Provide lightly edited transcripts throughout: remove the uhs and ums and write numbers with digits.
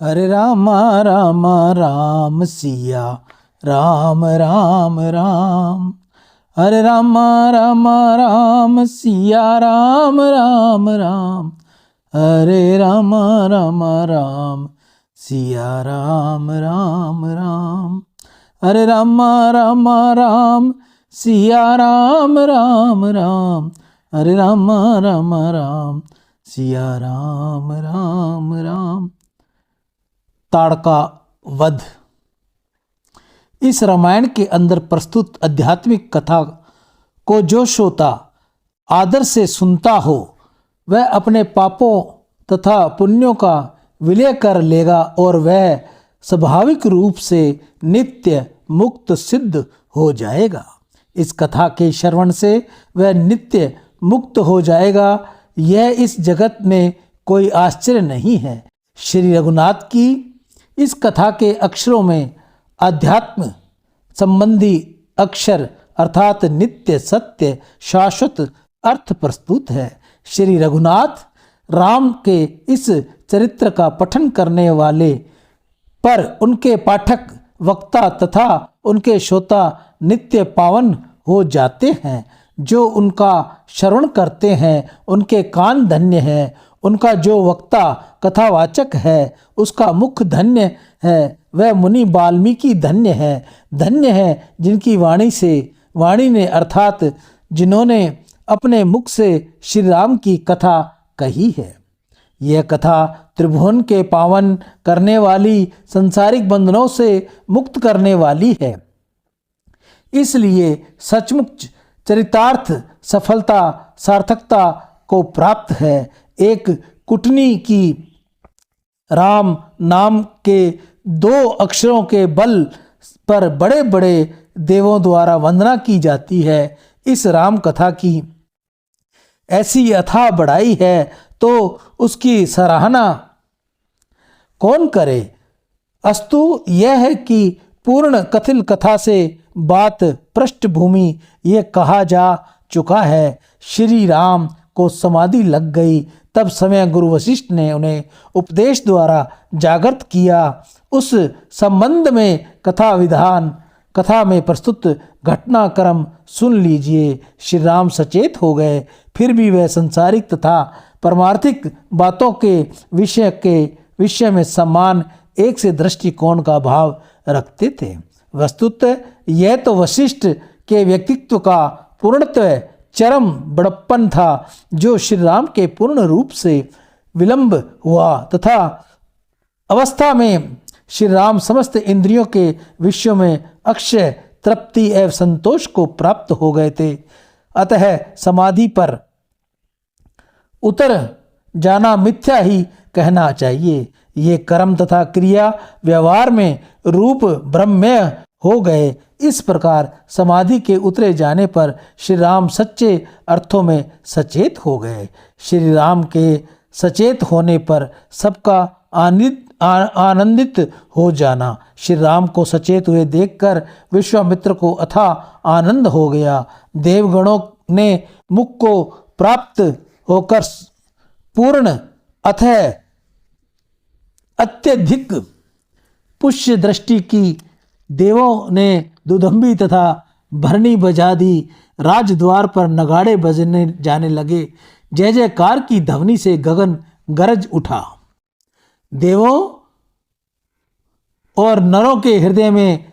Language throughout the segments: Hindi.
हरे राम राम राम सिया राम राम राम। हरे राम राम राम सिया राम राम राम। हरे राम राम राम सिया राम राम राम। हरे राम राम राम सिया राम राम राम। हरे राम राम राम सिया राम राम राम। ताड़का वध। इस रामायण के अंदर प्रस्तुत आध्यात्मिक कथा को जो श्रोता आदर से सुनता हो वह अपने पापों तथा पुण्यों का विलय कर लेगा और वह स्वाभाविक रूप से नित्य मुक्त सिद्ध हो जाएगा। इस कथा के श्रवण से वह नित्य मुक्त हो जाएगा। यह इस जगत में कोई आश्चर्य नहीं है। श्री रघुनाथ की इस कथा के अक्षरों में अध्यात्म संबंधी अक्षर अर्थात नित्य सत्य शाश्वत अर्थ प्रस्तुत है। श्री रघुनाथ राम के इस चरित्र का पठन करने वाले पर उनके पाठक वक्ता तथा उनके श्रोता नित्य पावन हो जाते हैं। जो उनका श्रवण करते हैं उनके कान धन्य हैं। उनका जो वक्ता कथावाचक है उसका मुख धन्य है। वह मुनि वाल्मीकि धन्य है। धन्य है जिनकी वाणी ने अर्थात जिन्होंने अपने मुख से श्री राम की कथा कही है। यह कथा त्रिभुवन के पावन करने वाली, संसारिक बंधनों से मुक्त करने वाली है। इसलिए सचमुच चरितार्थ सफलता सार्थकता को प्राप्त है। एक कुटनी की राम नाम के 2 अक्षरों के बल पर बड़े बड़े देवों द्वारा वंदना की जाती है। इस राम कथा की ऐसी अथाह बड़ाई है तो उसकी सराहना कौन करे। अस्तु यह है कि पूर्ण कथिल कथा से बात पृष्ठभूमि ये कहा जा चुका है। श्री राम को समाधि लग गई। तब समय गुरु वशिष्ठ ने उन्हें उपदेश द्वारा जागृत किया। उस संबंध में कथा में प्रस्तुत घटनाक्रम सुन लीजिए। श्री राम सचेत हो गए, फिर भी वह संसारिक तथा परमार्थिक बातों के विषय में समान एक से दृष्टिकोण का भाव रखते थे। वस्तुतः यह तो वशिष्ठ के व्यक्तित्व का पूर्णतः चरम बड़प्पन था जो श्री राम के पूर्ण रूप से विलंब हुआ तथा अवस्था में श्री राम समस्त इंद्रियों के विषयों में अक्षय तृप्ति एवं संतोष को प्राप्त हो गए थे। अतः समाधि पर उतर जाना मिथ्या ही कहना चाहिए। ये कर्म तथा क्रिया व्यवहार में रूप ब्रह्ममय हो गए। इस प्रकार समाधि के उतरे जाने पर श्री राम सच्चे अर्थों में सचेत हो गए। श्री राम के सचेत होने पर सबका आनंदित हो जाना। श्री राम को सचेत हुए देखकर विश्वामित्र को अथाह आनंद हो गया। देवगणों ने मुख को प्राप्त होकर पूर्ण अथः अत्यधिक पुष्य दृष्टि की। देवों ने दुदंबी तथा भरनी बजा दी। राजद्वार पर नगाड़े बजने जाने लगे। जय जयकार की ध्वनि से गगन गरज उठा। देवों और नरों के हृदय में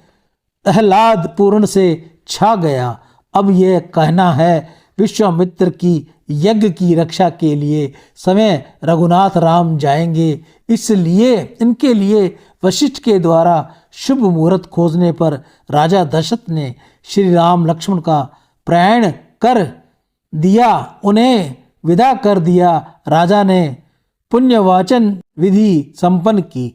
आह्लाद पूर्ण से छा गया। अब यह कहना है विश्वामित्र की यज्ञ की रक्षा के लिए समय रघुनाथ राम जाएंगे। इसलिए इनके लिए वशिष्ठ के द्वारा शुभ मुहूर्त खोजने पर राजा दशरथ ने श्री राम लक्ष्मण का प्रयाण कर दिया, उन्हें विदा कर दिया। राजा ने पुण्यवाचन विधि संपन्न की।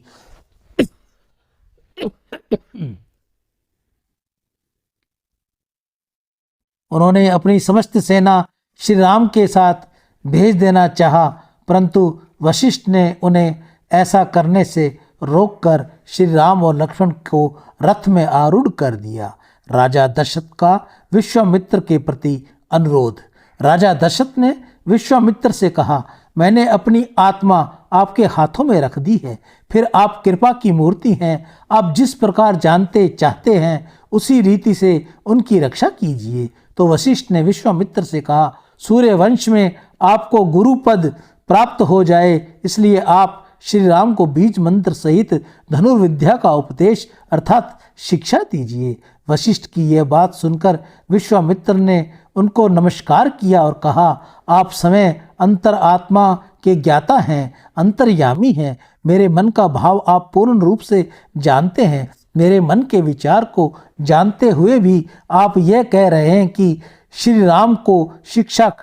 उन्होंने अपनी समस्त सेना श्री राम के साथ भेज देना चाहा, परंतु वशिष्ठ ने उन्हें ऐसा करने से रोककर श्री राम और लक्ष्मण को रथ में आरूढ़ कर दिया। राजा दशरथ का विश्वामित्र के प्रति अनुरोध। राजा दशरथ ने विश्वामित्र से कहा, मैंने अपनी आत्मा आपके हाथों में रख दी है। फिर आप कृपा की मूर्ति हैं। आप जिस प्रकार जानते चाहते हैं उसी रीति से उनकी रक्षा कीजिए। तो वशिष्ठ ने विश्वामित्र से कहा, सूर्य वंश में आपको गुरु पद प्राप्त हो जाए, इसलिए आप श्री राम को बीज मंत्र सहित धनुर्विद्या का उपदेश अर्थात शिक्षा दीजिए। वशिष्ठ की यह बात सुनकर विश्वामित्र ने उनको नमस्कार किया और कहा, आप समय अंतर आत्मा के ज्ञाता हैं, अंतर्यामी हैं। मेरे मन का भाव आप पूर्ण रूप से जानते हैं। मेरे मन के विचार को जानते हुए भी आप यह कह रहे हैं कि श्री राम को शिक्षक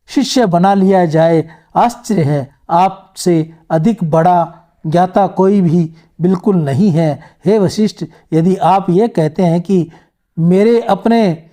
शिष्य बना लिया जाए। आश्चर्य है, आपसे अधिक बड़ा ज्ञाता कोई भी बिल्कुल नहीं है। हे वशिष्ठ, यदि आप ये कहते हैं कि मेरे अपने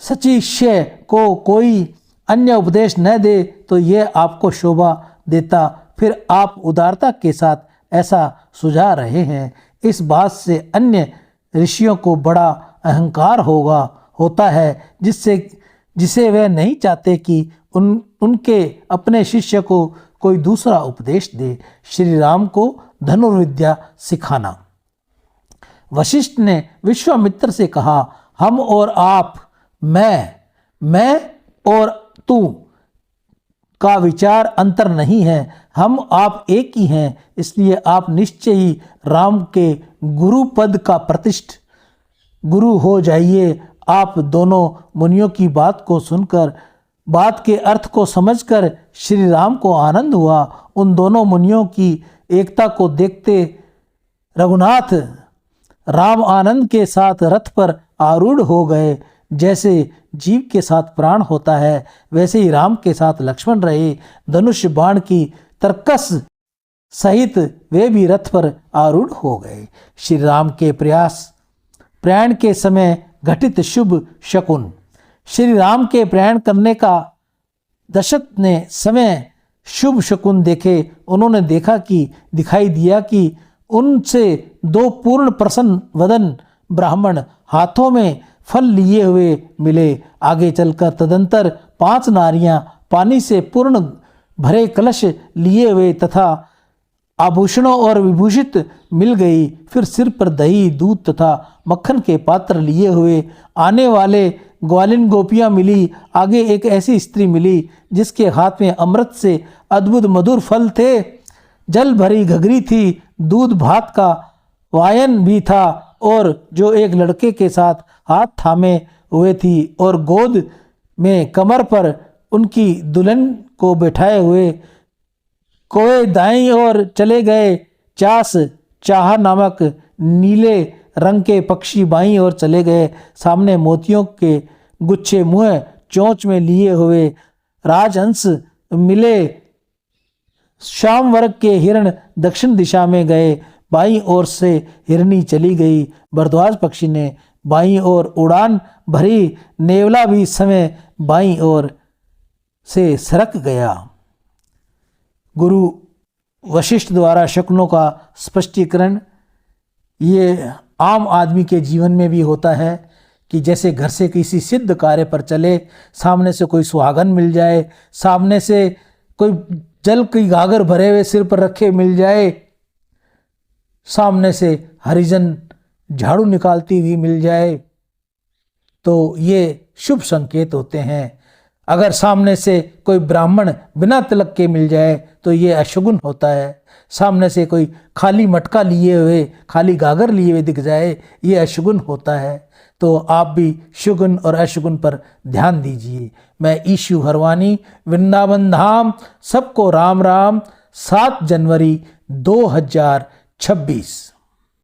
सचिष्य को कोई अन्य उपदेश न दे तो यह आपको शोभा देता। फिर आप उदारता के साथ ऐसा सुझा रहे हैं। इस बात से अन्य ऋषियों को बड़ा अहंकार होता है जिसे वे नहीं चाहते कि उनके अपने शिष्य को कोई दूसरा उपदेश दे। श्री राम को धनुर्विद्या सिखाना। वशिष्ठ ने विश्वामित्र से कहा, हम और आप, मैं और तू का विचार अंतर नहीं है। हम आप एक ही हैं, इसलिए आप निश्चय ही राम के गुरु पद का प्रतिष्ठ गुरु हो जाइए। आप दोनों मुनियों की बात को सुनकर, बात के अर्थ को समझकर श्री राम को आनंद हुआ। उन दोनों मुनियों की एकता को देखते रघुनाथ राम आनंद के साथ रथ पर आरूढ़ हो गए। जैसे जीव के साथ प्राण होता है, वैसे ही राम के साथ लक्ष्मण रहे। धनुष बाण की तरकस सहित वे भी रथ पर आरूढ़ हो गए। श्री राम के प्रयाण के समय घटित शुभ शकुन। श्री राम के प्रयाण करने का दशरथ ने समय शुभ शकुन देखे। उन्होंने देखा कि दिखाई दिया कि उनसे दो पूर्ण प्रसन्न वदन ब्राह्मण हाथों में फल लिए हुए मिले। आगे चलकर तदंतर 5 नारियां पानी से पूर्ण भरे कलश लिए हुए तथा आभूषणों और विभूषित मिल गई। फिर सिर पर दही, दूध तथा मक्खन के पात्र लिए हुए आने वाले ग्वालिन गोपियां मिली। आगे एक ऐसी स्त्री मिली जिसके हाथ में अमृत से अद्भुत मधुर फल थे। जल भरी घघरी थी, दूध भात का वायन भी था और जो एक लड़के के साथ हाथ थामे हुए थी और गोद में कमर पर उनकी दुल्हन को बैठाए हुए कोए दाईं ओर चले गए। चाह नामक नीले रंग के पक्षी बाईं ओर चले गए। सामने मोतियों के गुच्छे मुँह चोंच में लिए हुए राजहंस मिले। श्याम वर्ग के हिरण दक्षिण दिशा में गए। बाईं ओर से हिरनी चली गई। भरद्वाज पक्षी ने बाईं ओर उड़ान भरी। नेवला भी समय बाईं ओर से सरक गया। गुरु वशिष्ठ द्वारा शकुनों का स्पष्टीकरण। ये आम आदमी के जीवन में भी होता है कि जैसे घर से किसी सिद्ध कार्य पर चले, सामने से कोई सुहागन मिल जाए, सामने से कोई जल की गागर भरे हुए सिर पर रखे मिल जाए, सामने से हरिजन झाड़ू निकालती हुई मिल जाए, तो ये शुभ संकेत होते हैं। अगर सामने से कोई ब्राह्मण बिना तिलक के मिल जाए तो ये अशुगुन होता है। सामने से कोई खाली मटका लिए हुए, खाली गागर लिए हुए दिख जाए, ये अशुगुन होता है। तो आप भी शुगुन और अशुगुन पर ध्यान दीजिए। मैं ईशु हरवानी, वृंदावन धाम। सबको राम राम। 7 जनवरी 2026।